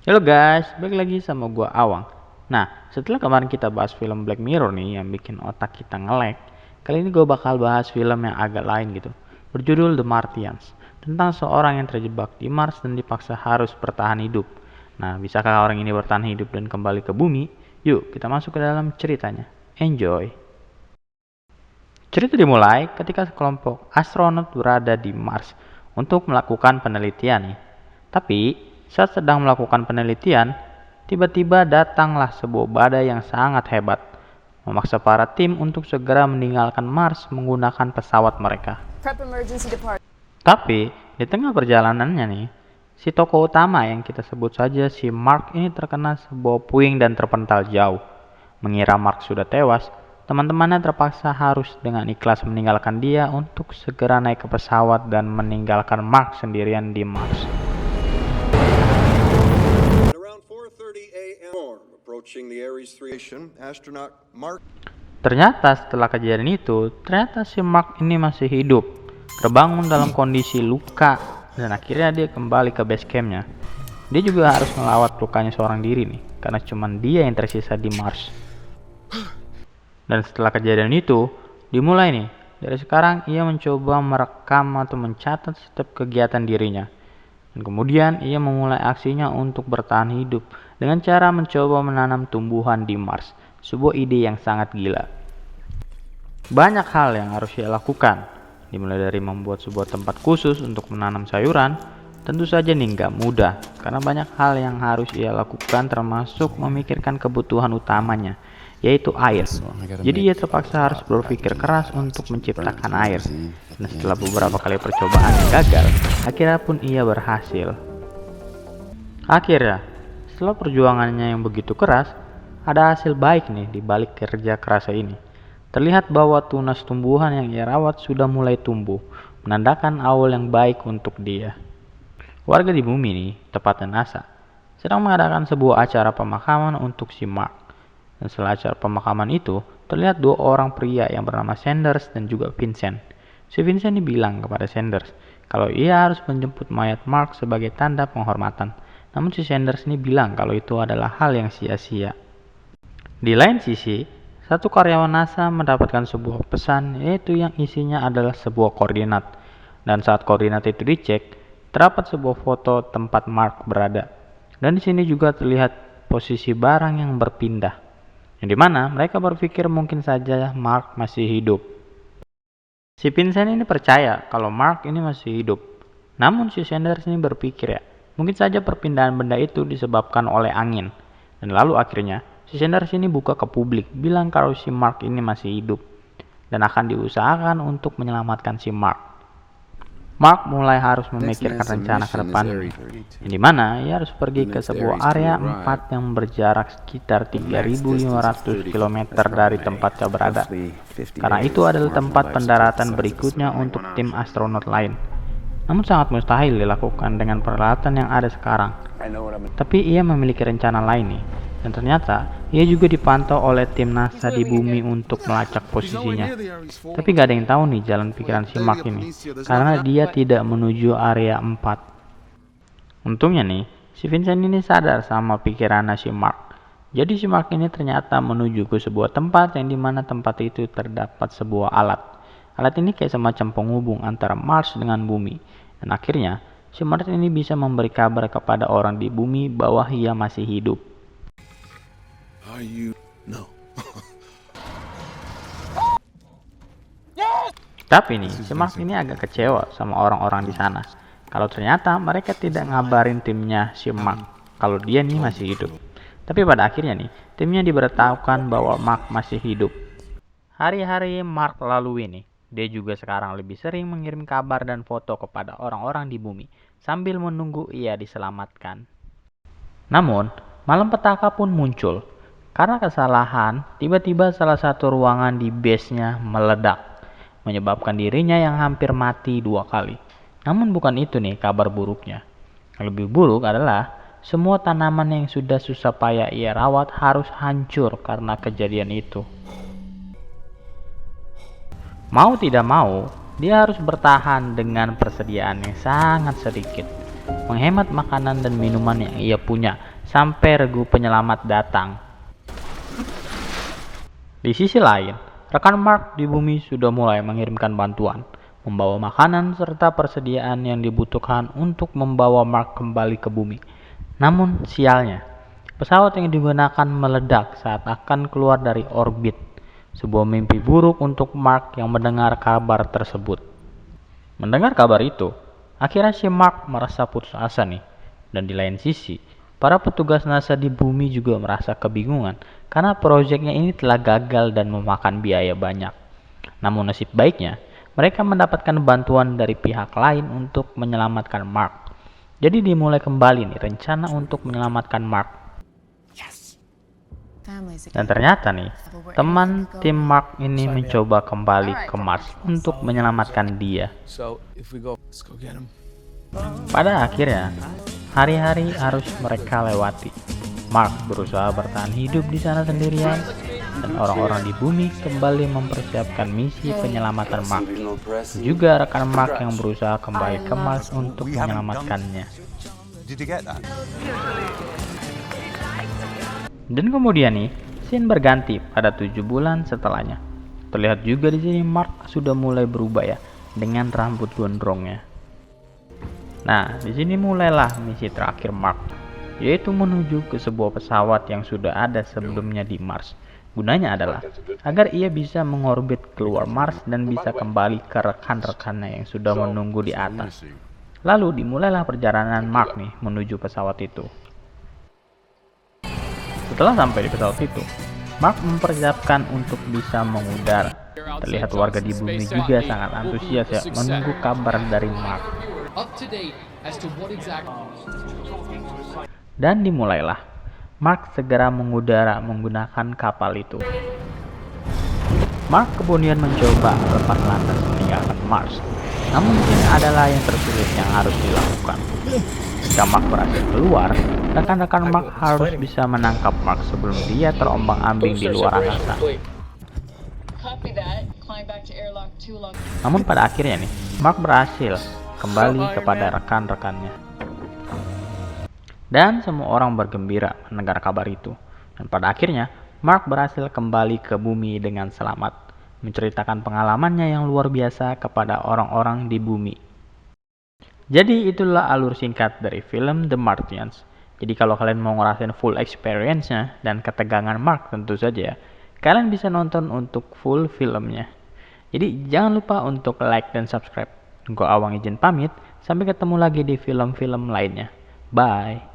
Halo guys, balik lagi sama gua Awang. Nah, setelah kemarin kita bahas film Black Mirror nih yang bikin otak kita nge-lag, kali ini gua bakal bahas film yang agak lain gitu. Berjudul The Martians, tentang seorang yang terjebak di Mars dan dipaksa harus bertahan hidup. Nah, bisakah orang ini bertahan hidup dan kembali ke bumi? Yuk, kita masuk ke dalam ceritanya. Enjoy. Cerita dimulai ketika sekelompok astronot berada di Mars untuk melakukan penelitian nih. Tapi saat sedang melakukan penelitian, tiba-tiba datanglah sebuah badai yang sangat hebat, memaksa para tim untuk segera meninggalkan Mars menggunakan pesawat mereka. Tapi di tengah perjalanannya nih, si tokoh utama yang kita sebut saja si Mark ini terkena sebuah puing dan terpental jauh. Mengira Mark sudah tewas, teman-temannya terpaksa harus dengan ikhlas meninggalkan dia untuk segera naik ke pesawat dan meninggalkan Mark sendirian di Mars. Ternyata setelah kejadian itu, ternyata si Mark ini masih hidup, terbangun dalam kondisi luka, dan akhirnya dia kembali ke base campnya. Dia juga harus melawat lukanya seorang diri nih, karena cuma dia yang tersisa di Mars. Dan setelah kejadian itu, dimulai nih, dari sekarang ia mencoba merekam atau mencatat setiap kegiatan dirinya. Dan kemudian ia memulai aksinya untuk bertahan hidup dengan cara mencoba menanam tumbuhan di Mars, sebuah ide yang sangat gila. Banyak hal yang harus ia lakukan, dimulai dari membuat sebuah tempat khusus untuk menanam sayuran. Tentu saja nih nggak mudah, karena banyak hal yang harus ia lakukan termasuk memikirkan kebutuhan utamanya, yaitu air. Jadi ia terpaksa harus berpikir keras untuk menciptakan air. Dan setelah beberapa kali percobaan yang gagal, akhirnya pun ia berhasil. Akhirnya, setelah perjuangannya yang begitu keras, ada hasil baik nih di balik kerja kerasnya ini. Terlihat bahwa tunas tumbuhan yang ia rawat sudah mulai tumbuh, menandakan awal yang baik untuk dia. Warga di bumi nih, tepatnya NASA, sedang mengadakan sebuah acara pemakaman untuk si Mark. Dan setelah acara pemakaman itu, terlihat dua orang pria yang bernama Sanders dan juga Vincent. Si Vincent ini bilang kepada Sanders kalau ia harus menjemput mayat Mark sebagai tanda penghormatan. Namun si Sanders ini bilang kalau itu adalah hal yang sia-sia. Di lain sisi, satu karyawan NASA mendapatkan sebuah pesan, yaitu yang isinya adalah sebuah koordinat. Dan saat koordinat itu dicek, terdapat sebuah foto tempat Mark berada. Dan di sini juga terlihat posisi barang yang berpindah, yang dimana mereka berpikir mungkin saja Mark masih hidup. Si Vincent ini percaya kalau Mark ini masih hidup. Namun si Sanders ini berpikir mungkin saja perpindahan benda itu disebabkan oleh angin. Dan lalu akhirnya si Sanders ini buka ke publik, bilang kalau si Mark ini masih hidup dan akan diusahakan untuk menyelamatkan si Mark. Mark mulai harus memikirkan rencana ke depan, yang dimana ia harus pergi ke sebuah area 4 yang berjarak sekitar 3.500 km dari tempatnya berada, karena itu adalah tempat pendaratan berikutnya untuk tim astronot lain. Namun sangat mustahil dilakukan dengan peralatan yang ada sekarang. Tapi ia memiliki rencana lain nih, dan ternyata ia juga dipantau oleh tim NASA di bumi untuk melacak posisinya. Tapi gak ada yang tahu nih jalan pikiran si Mark ini, karena dia tidak menuju area 4. Untungnya nih, si Vincent ini sadar sama pikirannya si Mark. Jadi si Mark ini ternyata menuju ke sebuah tempat yang dimana tempat itu terdapat sebuah alat. Alat ini kayak semacam penghubung antara Mars dengan bumi. Dan akhirnya, si Mark ini bisa memberi kabar kepada orang di bumi bahwa ia masih hidup. Tapi nih, si Mark ini agak kecewa sama orang-orang di sana. Kalau ternyata mereka tidak ngabarin timnya si Mark kalau dia nih masih hidup. Tapi pada akhirnya nih, timnya diberitahukan bahwa Mark masih hidup. Hari-hari Mark lalui nih, dia juga sekarang lebih sering mengirim kabar dan foto kepada orang-orang di bumi sambil menunggu ia diselamatkan. Namun, malam petaka pun muncul. Karena kesalahan, tiba-tiba salah satu ruangan di base-nya meledak, menyebabkan dirinya yang hampir mati 2 kali. Namun bukan itu nih kabar buruknya. Yang lebih buruk adalah semua tanaman yang sudah susah payah ia rawat harus hancur karena kejadian itu. Mau tidak mau, dia harus bertahan dengan persediaan yang sangat sedikit, menghemat makanan dan minuman yang ia punya, sampai regu penyelamat datang. Di sisi lain, rekan Mark di bumi sudah mulai mengirimkan bantuan, membawa makanan serta persediaan yang dibutuhkan untuk membawa Mark kembali ke bumi. Namun sialnya, pesawat yang digunakan meledak saat akan keluar dari orbit. Sebuah mimpi buruk untuk Mark yang mendengar kabar tersebut. Mendengar kabar itu, akhirnya si Mark merasa putus asa nih. Dan di lain sisi, para petugas NASA di bumi juga merasa kebingungan karena proyeknya ini telah gagal dan memakan biaya banyak. Namun nasib baiknya, mereka mendapatkan bantuan dari pihak lain untuk menyelamatkan Mark. Jadi dimulai kembali nih rencana untuk menyelamatkan Mark. Dan ternyata nih, teman tim Mark ini mencoba kembali ke Mars untuk menyelamatkan dia. Pada akhirnya, hari-hari harus mereka lewati. Mark berusaha bertahan hidup di sana sendirian, dan orang-orang di bumi kembali mempersiapkan misi penyelamatan Mark. Juga rekan Mark yang berusaha kembali ke Mars untuk menyelamatkannya. Dan kemudian nih, scene berganti pada 7 bulan setelahnya. Terlihat juga di sini Mark sudah mulai berubah ya, dengan rambut gondrongnya. Nah, di sini mulailah misi terakhir Mark, yaitu menuju ke sebuah pesawat yang sudah ada sebelumnya di Mars. Gunanya adalah agar ia bisa mengorbit keluar Mars dan bisa kembali ke rekan-rekannya yang sudah menunggu di atas. Lalu dimulailah perjalanan Mark nih menuju pesawat itu. Setelah sampai di pesawat itu, Mark mempersiapkan untuk bisa mengudara. Terlihat warga di bumi juga sangat antusias ya menunggu kabar dari Mark. Dan dimulailah. Mark segera mengudara menggunakan kapal itu. Mark kemudian mencoba lepas landas meninggalkan Mars. Namun mungkin adalah yang tersulit yang harus dilakukan. Jika Mark berhasil keluar, rekan-rekan Mark harus bisa menangkap Mark sebelum dia terombang-ambing di luar angkasa. Namun pada akhirnya nih, Mark berhasil kembali kepada rekan-rekannya. Dan semua orang bergembira mendengar kabar itu. Dan pada akhirnya, Mark berhasil kembali ke bumi dengan selamat, menceritakan pengalamannya yang luar biasa kepada orang-orang di bumi. Jadi itulah alur singkat dari film The Martians. Jadi kalau kalian mau ngerasain full experience-nya dan ketegangan Mark tentu saja, kalian bisa nonton untuk full filmnya. Jadi jangan lupa untuk like dan subscribe. Gua Awang izin pamit, sampai ketemu lagi di film-film lainnya. Bye.